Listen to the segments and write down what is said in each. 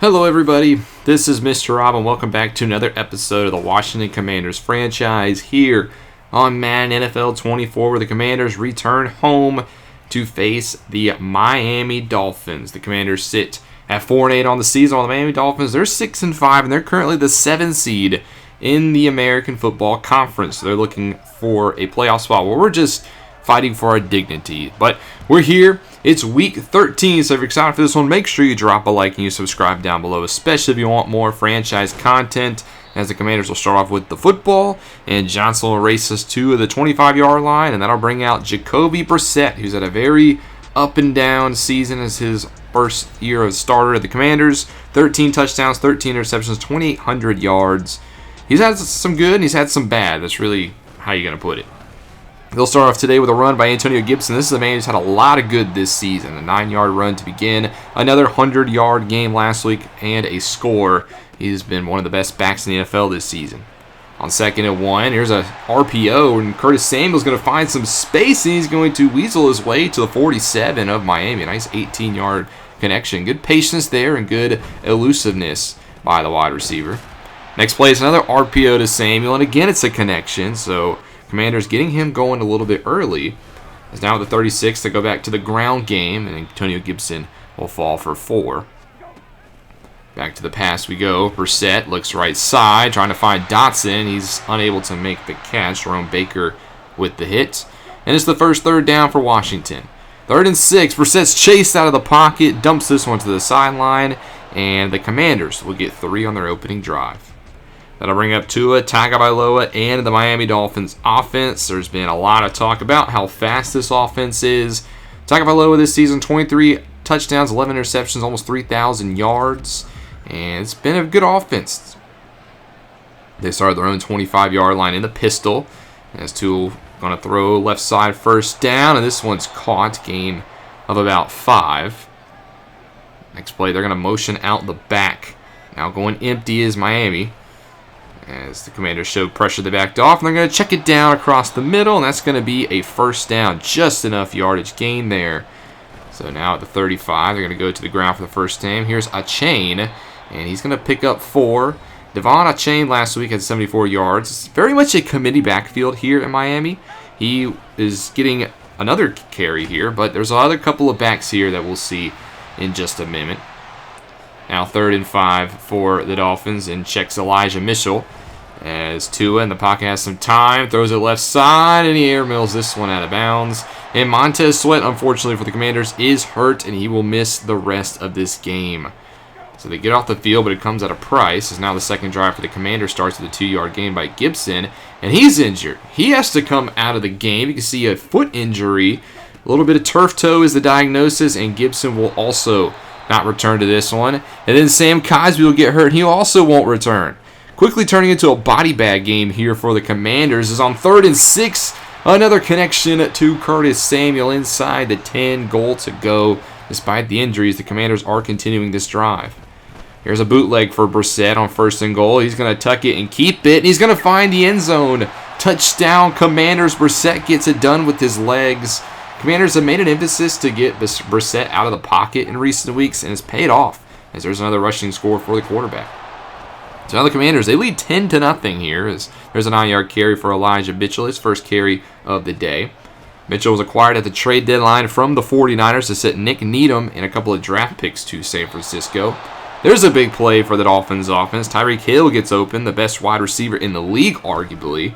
Hello everybody, this is Mr. Rob and welcome back to another episode of the Washington Commanders franchise here on Madden NFL 24, where the Commanders return home to face the Miami Dolphins. The Commanders sit at 4-8 on the season, while the Miami Dolphins, they're 6-5 and they're currently the 7th seed in the American Football Conference. They're looking for a playoff spot where we're just fighting for our dignity. But we're here. It's week 13, so if you're excited for this one, make sure you drop a like and you subscribe down below, especially if you want more franchise content, as the Commanders will start off with the football, and Johnson will race us to the 25-yard line, and that'll bring out Jacoby Brissett, who's had a very up-and-down season as his first year of starter at the Commanders. 13 touchdowns, 13 interceptions, 2,800 yards. He's had some good and he's had some bad. That's really how you're going to put it. They'll start off today with a run by Antonio Gibson. This is a man who's had a lot of good this season. A 9-yard run to begin, another 100-yard game last week, and a score. He's been one of the best backs in the NFL this season. On 2nd and 1, here's a RPO, and Curtis Samuel's going to find some space, and he's going to weasel his way to the 47 of Miami. A nice 18-yard connection. Good patience there and good elusiveness by the wide receiver. Next play is another RPO to Samuel, and again it's a connection, so Commanders getting him going a little bit early. As now at the 36, they go back to the ground game, and Antonio Gibson will fall for 4. Back to the pass we go. Brissett looks right side, trying to find Dotson. He's unable to make the catch. Jerome Baker with the hit. And it's the first third down for Washington. 3rd and 6. Brissett's chased out of the pocket, dumps this one to the sideline, and the Commanders will get 3 on their opening drive. That'll bring up Tua Tagovailoa and the Miami Dolphins offense. There's been a lot of talk about how fast this offense is. Tagovailoa this season, 23 touchdowns, 11 interceptions, almost 3,000 yards. And it's been a good offense. They started their own 25-yard line in the pistol. As Tua going to throw left side first down, and this one's caught. Gain of about 5. Next play, they're going to motion out the back. Now going empty is Miami. As the Commanders showed pressure, they backed off, and they're going to check it down across the middle, and that's going to be a first down. Just enough yardage gain there. So now at the 35, they're going to go to the ground for the first time. Here's Achane, and he's going to pick up 4. Devon Achane last week had 74 yards. It's very much a committee backfield here in Miami. He is getting another carry here, but there's another couple of backs here that we'll see in just a minute. Now 3rd and 5 for the Dolphins, and checks Elijah Mitchell as Tua in the pocket has some time, throws it left side, and he air mills this one out of bounds. And Montez Sweat, unfortunately for the Commanders, is hurt, and he will miss the rest of this game. So they get off the field, but it comes at a price, as now the second drive for the Commanders starts with a 2-yard gain by Gibson, and he's injured. He has to come out of the game. You can see a foot injury. A little bit of turf toe is the diagnosis, and Gibson will also not return to this one. And then Sam Cosby will get hurt. He also won't return. Quickly turning into a body bag game here for the Commanders is on 3rd and 6. Another connection to Curtis Samuel inside the 10. Goal to go. Despite the injuries, the Commanders are continuing this drive. Here's a bootleg for Brissett on 1st and goal. He's going to tuck it and keep it. And he's going to find the end zone. Touchdown, Commanders. Brissett gets it done with his legs. Commanders have made an emphasis to get Brissett out of the pocket in recent weeks, and it's paid off as there's another rushing score for the quarterback. So now the Commanders, they lead 10-0 here as there's a 9-yard carry for Elijah Mitchell, his first carry of the day. Mitchell was acquired at the trade deadline from the 49ers to set Nick Needham and a couple of draft picks to San Francisco. There's a big play for the Dolphins offense. Tyreek Hill gets open, the best wide receiver in the league, arguably.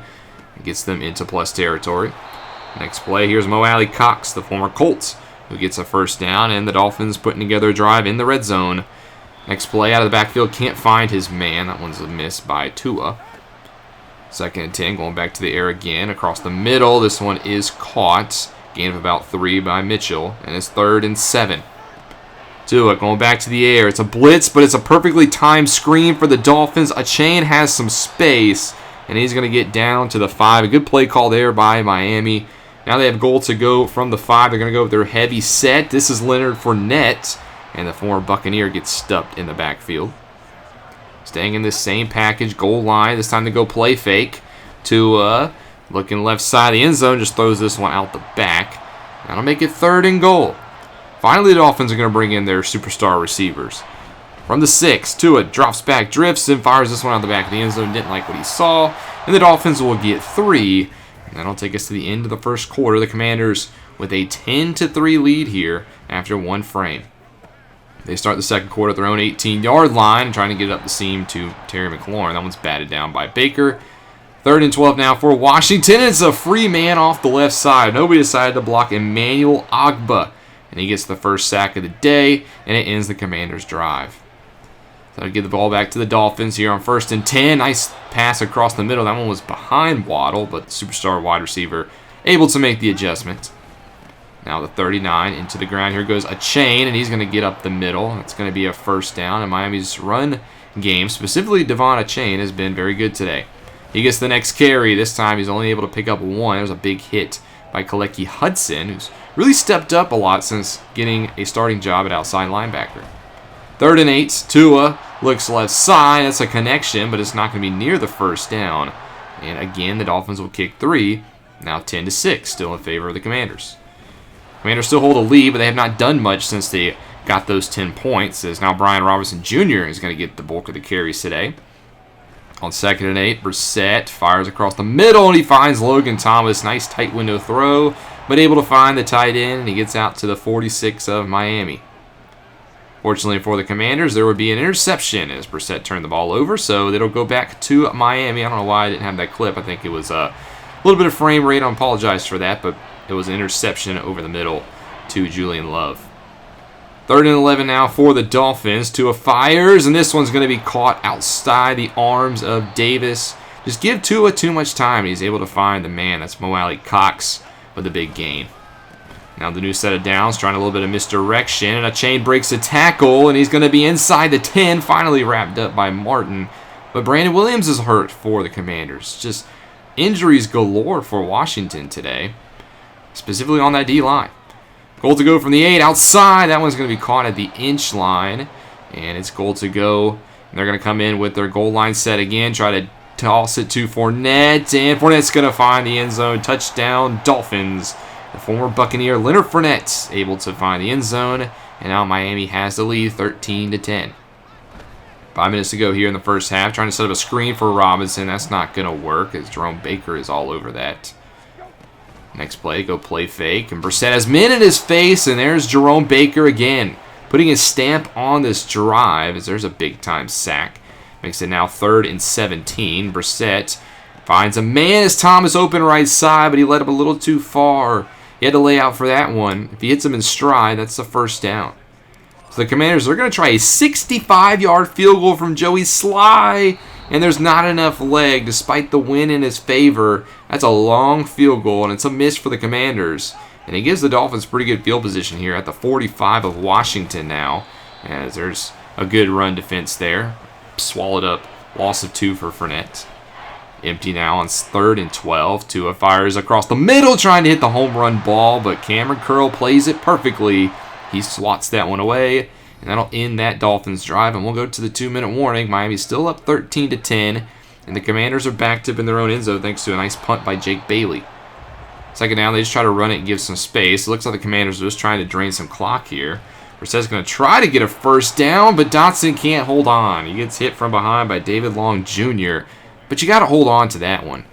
Gets them into plus territory. Next play, here's Mo Alley Cox, the former Colts, who gets a first down, and the Dolphins putting together a drive in the red zone. Next play, out of the backfield, can't find his man. That one's a miss by Tua. 2nd and 10, going back to the air again. Across the middle, this one is caught. Gain of about 3 by Mitchell, and it's 3rd and 7. Tua going back to the air. It's a blitz, but it's a perfectly timed screen for the Dolphins. Achane has some space, and he's going to get down to the 5. A good play call there by Miami. Now they have goal to go from the 5. They're going to go with their heavy set. This is Leonard Fournette, and the former Buccaneer gets stuffed in the backfield. Staying in this same package, goal line. This time to go play fake. Tua looking left side of the end zone, just throws this one out the back. That'll make it 3rd and goal. Finally, the Dolphins are going to bring in their superstar receivers. From the 6, Tua drops back, drifts, and fires this one out the back of the end zone. Didn't like what he saw. And the Dolphins will get 3. And that'll take us to the end of the first quarter. The Commanders with a 10-3 lead here after one frame. They start the second quarter at their own 18-yard line, trying to get it up the seam to Terry McLaurin. That one's batted down by Baker. 3rd and 12 now for Washington. It's a free man off the left side. Nobody decided to block Emmanuel Ogbah. And he gets the first sack of the day, and it ends the Commanders' drive. So I'll give the ball back to the Dolphins here on 1st and 10. Nice pass across the middle. That one was behind Waddle, but the superstar wide receiver able to make the adjustment. Now the 39 into the ground. Here goes a chain, and he's going to get up the middle. It's going to be a first down, and Miami's run game, specifically Devon Achane, has been very good today. He gets the next carry. This time he's only able to pick up 1. There's a big hit by Kalecki Hudson, who's really stepped up a lot since getting a starting job at outside linebacker. 3rd and 8. Tua looks left side. That's a connection, but it's not going to be near the first down. And again, the Dolphins will kick 3. Now 10-6, still in favor of the Commanders. Commanders still hold a lead, but they have not done much since they got those 10 points, as now Brian Robinson Jr. is going to get the bulk of the carries today. On 2nd and 8, Brissett fires across the middle, and he finds Logan Thomas. Nice tight window throw, but able to find the tight end, and he gets out to the 46 of Miami. Fortunately for the Commanders, there would be an interception as Brissett turned the ball over, so it'll go back to Miami. I don't know why I didn't have that clip. I think it was a little bit of frame rate. I apologize for that, but it was an interception over the middle to Julian Love. 3rd and 11 now for the Dolphins. Tua fires, and this one's going to be caught outside the arms of Davis. Just give Tua too much time. He's able to find the man. That's Mo Alley-Cox with a big gain. Now the new set of downs, trying a little bit of misdirection, and Achane breaks a tackle, and he's going to be inside the 10, finally wrapped up by Martin. But Brandon Williams is hurt for the Commanders. Just injuries galore for Washington today, specifically on that D-line. Goal to go from the 8 outside. That one's going to be caught at the inch line, and it's goal to go. And they're going to come in with their goal line set again, try to toss it to Fournette, and Fournette's going to find the end zone. Touchdown, Dolphins. The former Buccaneer Leonard Fournette able to find the end zone, and now Miami has the lead 13-10. 5 minutes to go here in the first half, trying to set up a screen for Robinson. That's not going to work, as Jerome Baker is all over that. Next play, go play fake, and Brissett has men in his face, and there's Jerome Baker again, putting his stamp on this drive, as there's a big-time sack. Makes it now 3rd and 17. Brissett finds a man as Thomas open right side, but he let him a little too far. He had to lay out for that one. If he hits him in stride, that's the first down. So the Commanders are going to try a 65-yard field goal from Joey Sly, and there's not enough leg despite the win in his favor. That's a long field goal, and it's a miss for the Commanders. And it gives the Dolphins pretty good field position here at the 45 of Washington now, as there's a good run defense there. Swallowed up, loss of 2 for Fournette. Empty now on 3rd and 12. Tua fires across the middle, trying to hit the home run ball, but Cameron Curl plays it perfectly. He swats that one away, and that'll end that Dolphins drive, and we'll go to the 2-minute warning. Miami's still up 13-10, and the Commanders are backed up in their own end zone thanks to a nice punt by Jake Bailey. Second down, they just try to run it and give some space. It looks like the Commanders are just trying to drain some clock here. Brissett's going to try to get a first down, but Dotson can't hold on. He gets hit from behind by David Long Jr., but you got to hold on to that one.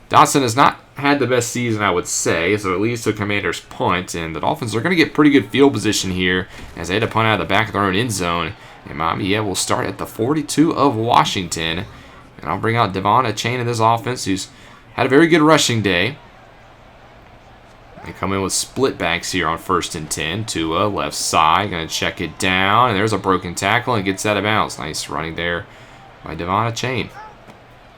Dotson has not had the best season, I would say, so it leads to a Commanders punt, and the Dolphins are going to get pretty good field position here as they had to punt out of the back of their own end zone. And Miami will start at the 42 of Washington, and I'll bring out Devon Achane in this offense, who's had a very good rushing day. They come in with split backs here on 1st and 10. Tua, left side, going to check it down, and there's a broken tackle, and gets out of bounds. Nice running there by Devon Achane.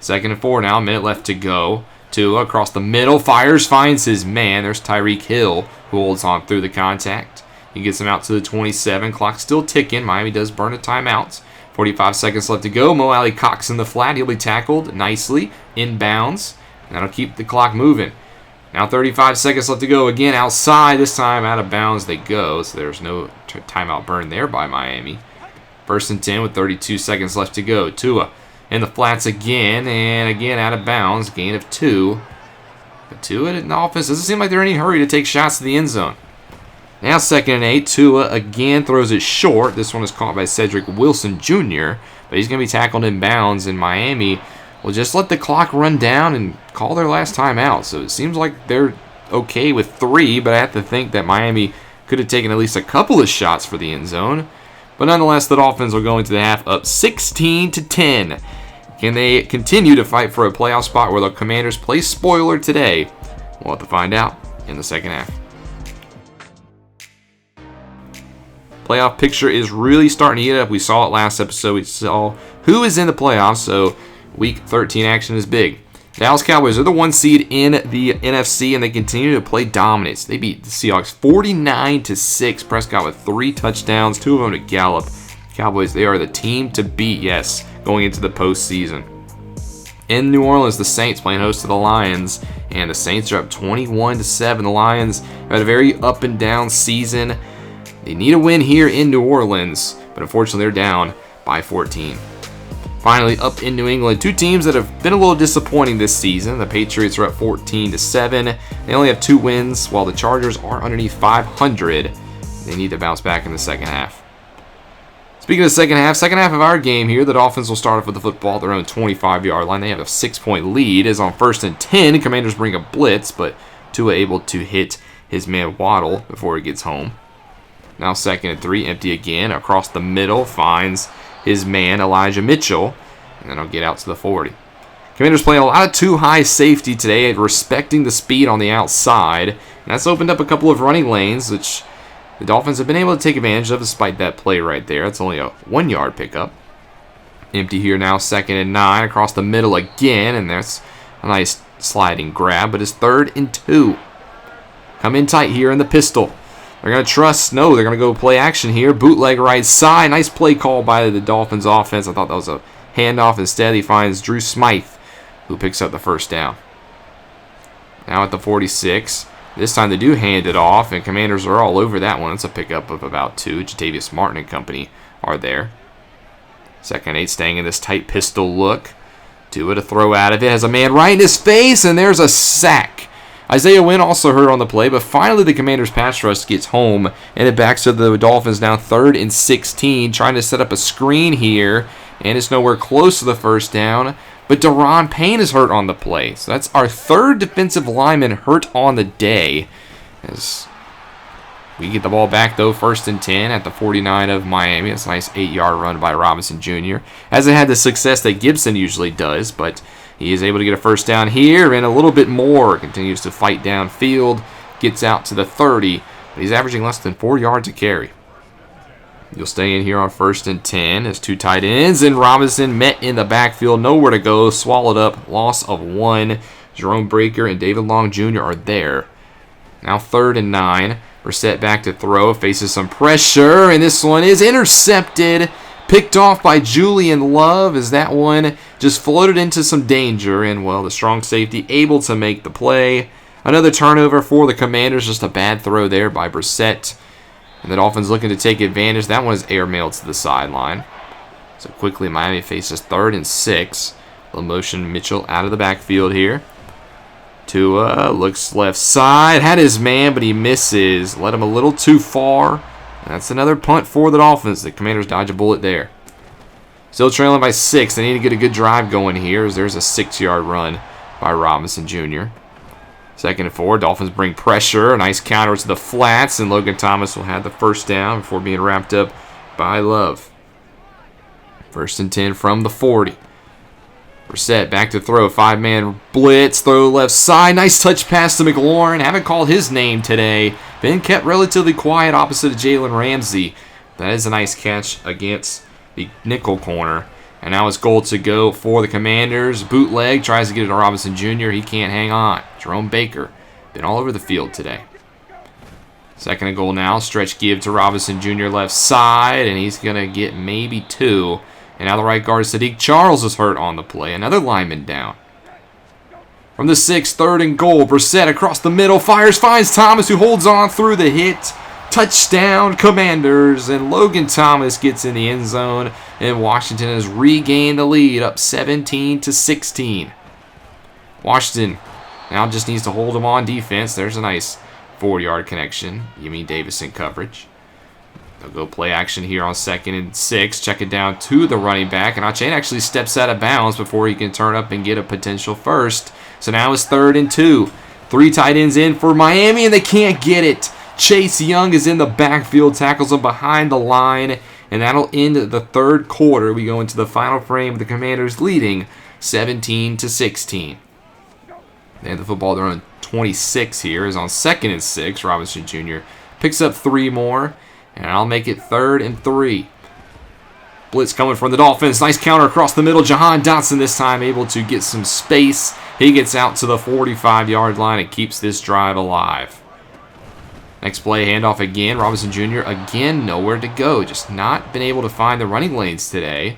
2nd and 4 now, a minute left to go. Tua across the middle, fires, finds his man. There's Tyreek Hill, who holds on through the contact. He gets him out to the 27. Clock still ticking. Miami does burn a timeout. 45 seconds left to go. Mo Alley-Cox in the flat. He'll be tackled nicely, inbounds, and that'll keep the clock moving. Now 35 seconds left to go. Again, outside. This time out of bounds they go, so there's no timeout burn there by Miami. 1st and 10 with 32 seconds left to go. Tua in the flats again, and again out of bounds, gain of 2. But Tua in the offense doesn't seem like they're in any hurry to take shots to the end zone. Now 2nd and 8. Tua again throws it short. This one is caught by Cedric Wilson Jr., but he's going to be tackled in bounds, and Miami will just let the clock run down and call their last time out. So it seems like they're okay with 3, but I have to think that Miami could have taken at least a couple of shots for the end zone. But nonetheless, the Dolphins will go into the half up 16-10. Can they continue to fight for a playoff spot where the Commanders play spoiler today? We'll have to find out in the second half. Playoff picture is really starting to heat up. We saw it last episode. We saw who is in the playoffs, so Week 13 action is big. Dallas Cowboys are the 1 seed in the NFC, and they continue to play dominance. They beat the Seahawks 49-6. Prescott with 3 touchdowns, 2 of them to Gallup. Cowboys, they are the team to beat, yes, going into the postseason. In New Orleans, the Saints playing host to the Lions, and the Saints are up 21-7. The Lions have had a very up and down season. They need a win here in New Orleans, but unfortunately they're down by 14. Finally, up in New England, 2 teams that have been a little disappointing this season. The Patriots are up 14-7. They only have 2 wins, while the Chargers are underneath 500. They need to bounce back in the second half. Speaking of the second half of our game here, the Dolphins will start off with the football at their own 25-yard line. They have a 6-point lead. As on 1st and 10, Commanders bring a blitz, but Tua able to hit his man Waddle before he gets home. Now 2nd and 3, empty again. Across the middle, finds his man Elijah Mitchell, and then I'll get out to the 40. Commanders playing a lot of too high safety today, respecting the speed on the outside, and that's opened up a couple of running lanes, which the Dolphins have been able to take advantage of despite that play right there. It's only a 1-yard pickup. Empty here now, 2nd and 9, across the middle again, and that's a nice sliding grab, but it's 3rd and 2. Come in tight here in the pistol. They're going to trust, no, they're going to go play action here. Bootleg right side. Nice play call by the Dolphins offense. I thought that was a handoff. Instead, he finds Drew Smythe, who picks up the first down. Now at the 46. This time they do hand it off, and Commanders are all over that one. It's a pickup of about 2. Jatavius Martin and company are there. 2nd and 8, staying in this tight pistol look. Tua to throw out of it. Has a man right in his face, and there's a sack. Isaiah Wynn also hurt on the play, but finally the Commanders' pass rush gets home, and it backs to the Dolphins now 3rd and 16, trying to set up a screen here, and it's nowhere close to the first down. But Daron Payne is hurt on the play, so that's our 3rd defensive lineman hurt on the day. As we get the ball back, though, 1st and 10 at the 49 of Miami. It's a nice 8-yard run by Robinson Jr. Hasn't had the success that Gibson usually does, but he is able to get a first down here and a little bit more. Continues to fight downfield, gets out to the 30, but he's averaging less than 4 yards a carry. You'll stay in here on 1st and 10 as 2 tight ends, and Robinson met in the backfield, nowhere to go, swallowed up, loss of 1. Jerome Breaker and David Long Jr. are there. Now 3rd and 9. Brissett back to throw, faces some pressure, and this one is intercepted. Picked off by Julian Love as that one just floated into some danger, and, well, the strong safety able to make the play. Another turnover for the Commanders, just a bad throw there by Brissett. And the Dolphins looking to take advantage. That one is airmailed to the sideline. So quickly Miami faces 3rd and 6. Little motion Mitchell out of the backfield here. Tua looks left side. Had his man, but he misses. Led him a little too far. That's another punt for the Dolphins. The Commanders dodge a bullet there. Still trailing by 6. They need to get a good drive going here as there's a 6-yard run by Robinson Jr. 2nd and 4. Dolphins bring pressure. A nice counter to the flats, and Logan Thomas will have the first down before being wrapped up by Love. 1st and 10 from the 40. Brissett back to throw. 5-man blitz. Throw left side. Nice touch pass to McLaurin. Haven't called his name today. Been kept relatively quiet opposite of Jalen Ramsey. That is a nice catch against the nickel corner. And now it's goal to go for the Commanders. Bootleg tries to get it to Robinson Jr. He can't hang on. Jerome Baker been all over the field today. 2nd and goal now. Stretch give to Robinson Jr. left side, and he's going to get maybe 2. And now the right guard Sadiq Charles is hurt on the play. Another lineman down. From the 6, 3rd and goal. Brissett across the middle. Fires, finds Thomas, who holds on through the hit. Touchdown, Commanders. And Logan Thomas gets in the end zone. And Washington has regained the lead, up 17-16. Washington now just needs to hold them on defense. There's a nice 4-yard connection. Yemi Davis in coverage. They'll go play action here on 2nd and 6. Check it down to the running back. And Achane actually steps out of bounds before he can turn up and get a potential first. So now it's 3rd and 2. 3 tight ends in for Miami, and they can't get it. Chase Young is in the backfield, tackles him behind the line. And that'll end the 3rd quarter. We go into the final frame with the Commanders leading 17-16. They have the football. They're on 26 here. Is on 2nd and 6. Robinson Jr. picks up 3 more. And I'll make it 3rd and 3. Blitz coming from the Dolphins. Nice counter across the middle. Jahan Dotson this time able to get some space. He gets out to the 45-yard line and keeps this drive alive. Next play, handoff again. Robinson Jr. again nowhere to go. Just not been able to find the running lanes today.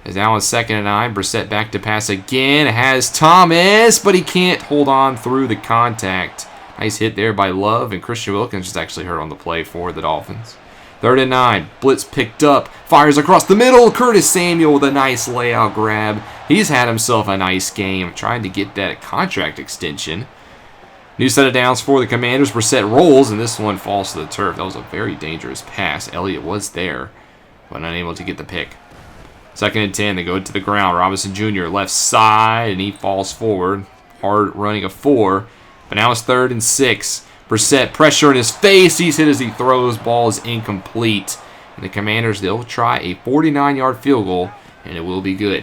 Is now on 2nd and 9. Brissett back to pass again. Has Thomas, but he can't hold on through the contact. Nice hit there by Love, and Christian Wilkins is actually hurt on the play for the Dolphins. 3rd and 9. Blitz picked up. Fires across the middle. Curtis Samuel with a nice layout grab. He's had himself a nice game. Trying to get that contract extension. New set of downs for the Commanders. Brissett rolls, and this one falls to the turf. That was a very dangerous pass. Elliott was there, but unable to get the pick. 2nd and 10. They go to the ground. Robinson Jr. left side, and he falls forward. Hard running a 4. But now it's 3rd and 6. Brissett, pressure in his face. He's hit as he throws. Ball is incomplete. And the Commanders, they'll try a 49-yard field goal, and it will be good.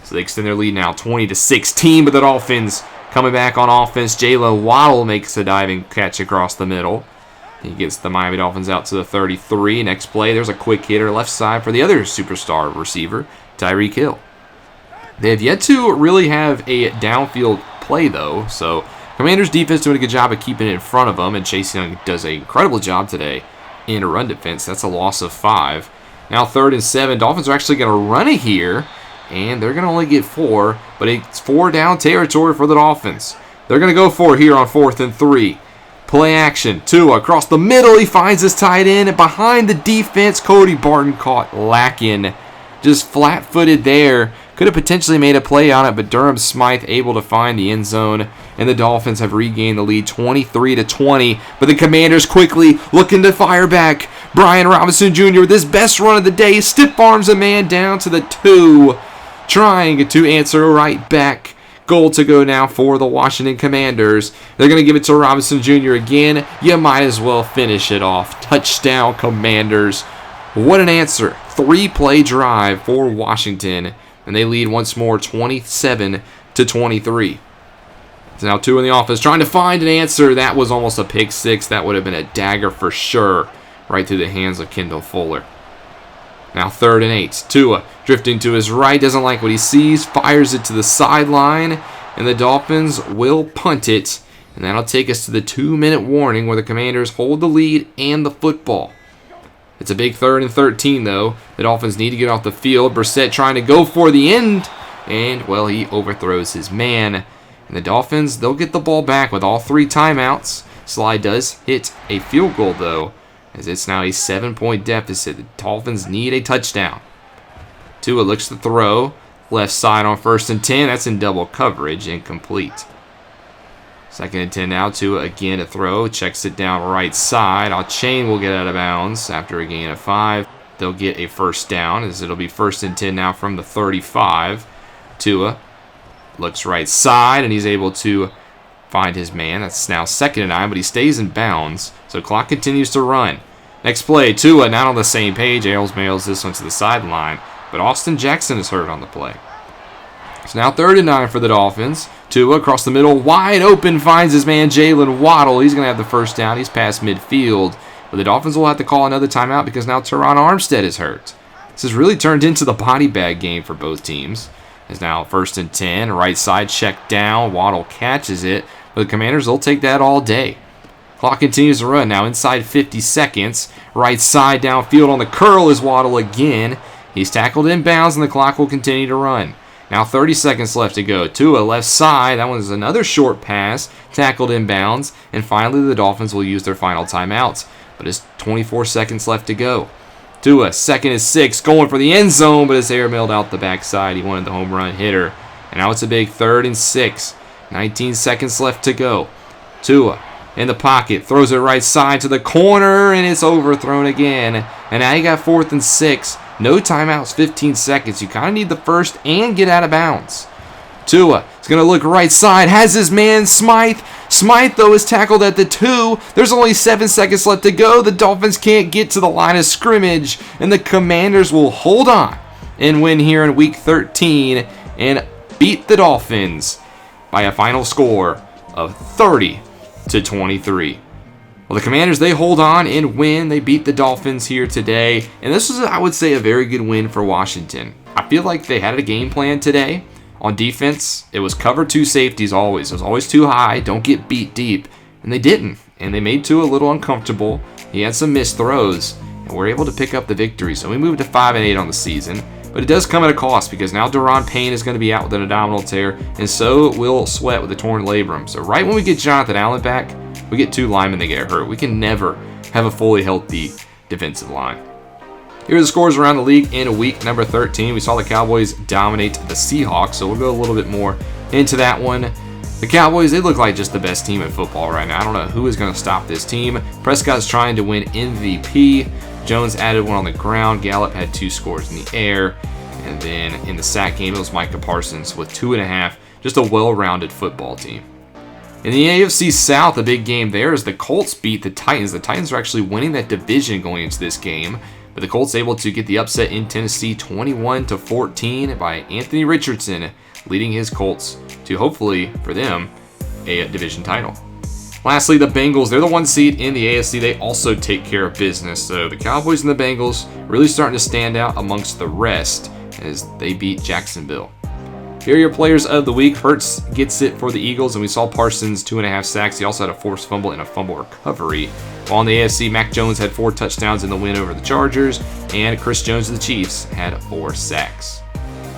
So they extend their lead now 20-16, but the Dolphins coming back on offense. Jalen Waddle makes a diving catch across the middle. He gets the Miami Dolphins out to the 33. Next play, there's a quick hitter left side for the other superstar receiver, Tyreek Hill. They have yet to really have a downfield play, though, so Commanders defense doing a good job of keeping it in front of them, and Chase Young does an incredible job today in a run defense. That's a loss of 5. Now 3rd and 7. Dolphins are actually going to run it here, and they're going to only get 4, but it's 4 down territory for the Dolphins. They're going to go for it here on 4th and 3. Play action. Tua across the middle. He finds his tight end, and behind the defense, Cody Barton caught lacking. Just flat-footed there. Could have potentially made a play on it, but Durham Smythe able to find the end zone, and the Dolphins have regained the lead 23-20. But the Commanders quickly looking to fire back. Brian Robinson Jr. with his best run of the day stiff arms a man down to the 2, trying to answer right back. Goal to go now for the Washington Commanders. They're going to give it to Robinson Jr. again. You might as well finish it off. Touchdown, Commanders. What an answer. 3-play drive for Washington. And they lead once more 27-23. It's now 2 in the offense trying to find an answer. That was almost a pick 6. That would have been a dagger for sure. Right through the hands of Kendall Fuller. Now 3rd and 8. Tua drifting to his right. Doesn't like what he sees. Fires it to the sideline. And the Dolphins will punt it. And that'll take us to the 2-minute warning where the Commanders hold the lead and the football. It's a big 3rd and 13, though. The Dolphins need to get off the field. Brissett trying to go for the end. And, well, he overthrows his man. And the Dolphins, they'll get the ball back with all 3 timeouts. Slide does hit a field goal, though, as it's now a 7-point deficit. The Dolphins need a touchdown. Tua looks to throw. Left side on 1st and 10. That's in double coverage. Incomplete. 2nd and 10 now. Tua again to throw. Checks it down right side. Achane will get out of bounds after a gain of 5. They'll get a first down as it'll be 1st and 10 now from the 35. Tua looks right side and he's able to find his man. That's now 2nd and 9, but he stays in bounds. So clock continues to run. Next play, Tua not on the same page. Ailes mails this one to the sideline, but Austin Jackson is hurt on the play. It's now 3rd and 9 for the Dolphins. Tua across the middle, wide open, finds his man Jalen Waddle. He's going to have the first down. He's past midfield. But the Dolphins will have to call another timeout because now Teron Armstead is hurt. This has really turned into the body bag game for both teams. It's now 1st and 10. Right side check down. Waddle catches it. But the Commanders will take that all day. Clock continues to run. Now inside 50 seconds. Right side downfield on the curl is Waddle again. He's tackled inbounds and the clock will continue to run. Now 30 seconds left to go. Tua left side. That one's another short pass. Tackled inbounds. And finally the Dolphins will use their final timeouts. But it's 24 seconds left to go. Tua, 2nd and 6, going for the end zone, but his air mailed out the backside. He wanted the home run hitter. And now it's a big 3rd and 6. 19 seconds left to go. Tua in the pocket, throws it right side to the corner, and it's overthrown again. And now you got 4th and 6. No timeouts, 15 seconds. You kind of need the first and get out of bounds. Tua is going to look right side, has his man Smythe. Smythe, though, is tackled at the 2. There's only 7 seconds left to go. The Dolphins can't get to the line of scrimmage, and the Commanders will hold on and win here in Week 13 and beat the Dolphins by a final score of 30-23. Well, the Commanders, they hold on and win. They beat the Dolphins here today, and this was, I would say, a very good win for Washington. I feel like they had a game plan today. On defense, it was cover 2 safeties always. It was always too high. Don't get beat deep. And they didn't. And they made Tua a little uncomfortable. He had some missed throws. And we're able to pick up the victory. So we moved to 5-8 on the season. But it does come at a cost because now Daron Payne is going to be out with an abdominal tear. And so will Sweat with a torn labrum. So right when we get Jonathan Allen back, we get 2 linemen that get hurt. We can never have a fully healthy defensive line. Here are the scores around the league in week number 13. We saw the Cowboys dominate the Seahawks, so we'll go a little bit more into that one. The Cowboys, they look like just the best team in football right now. I don't know who is going to stop this team. Prescott's trying to win MVP. Jones added 1 on the ground. Gallup had 2 scores in the air. And then in the sack game, it was Micah Parsons with 2.5. Just a well-rounded football team. In the AFC South, a big game there is the Colts beat the Titans. The Titans are actually winning that division going into this game. But the Colts able to get the upset in Tennessee 21-14 by Anthony Richardson, leading his Colts to hopefully, for them, a division title. Lastly, the Bengals, they're the 1 seed in the AFC. They also take care of business. So the Cowboys and the Bengals really starting to stand out amongst the rest as they beat Jacksonville. Here are your players of the week. Hurts gets it for the Eagles, and we saw Parsons 2.5 sacks. He also had a forced fumble and a fumble recovery. While in the AFC, Mac Jones had 4 touchdowns in the win over the Chargers, and Chris Jones of the Chiefs had 4 sacks.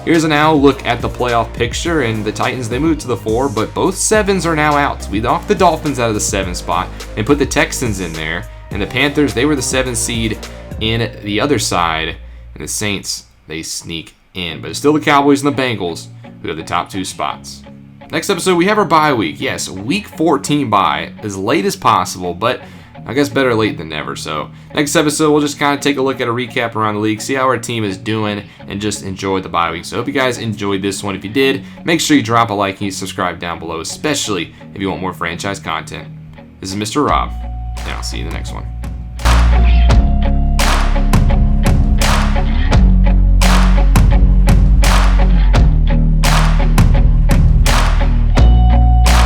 Here's a now look at the playoff picture, and the Titans, they moved to the 4, but both 7s are now out. We knocked the Dolphins out of the 7 spot and put the Texans in there, and the Panthers, they were the 7 seed in the other side, and the Saints, they sneak in. But it's still the Cowboys and the Bengals who have the top 2 spots. Next episode, we have our bye week. Yes, week 14 bye, as late as possible, but I guess better late than never. So next episode, we'll just kind of take a look at a recap around the league, see how our team is doing, and just enjoy the bye week. So I hope you guys enjoyed this one. If you did, make sure you drop a like and you subscribe down below, especially if you want more franchise content. This is Mr. Rob, and I'll see you in the next one.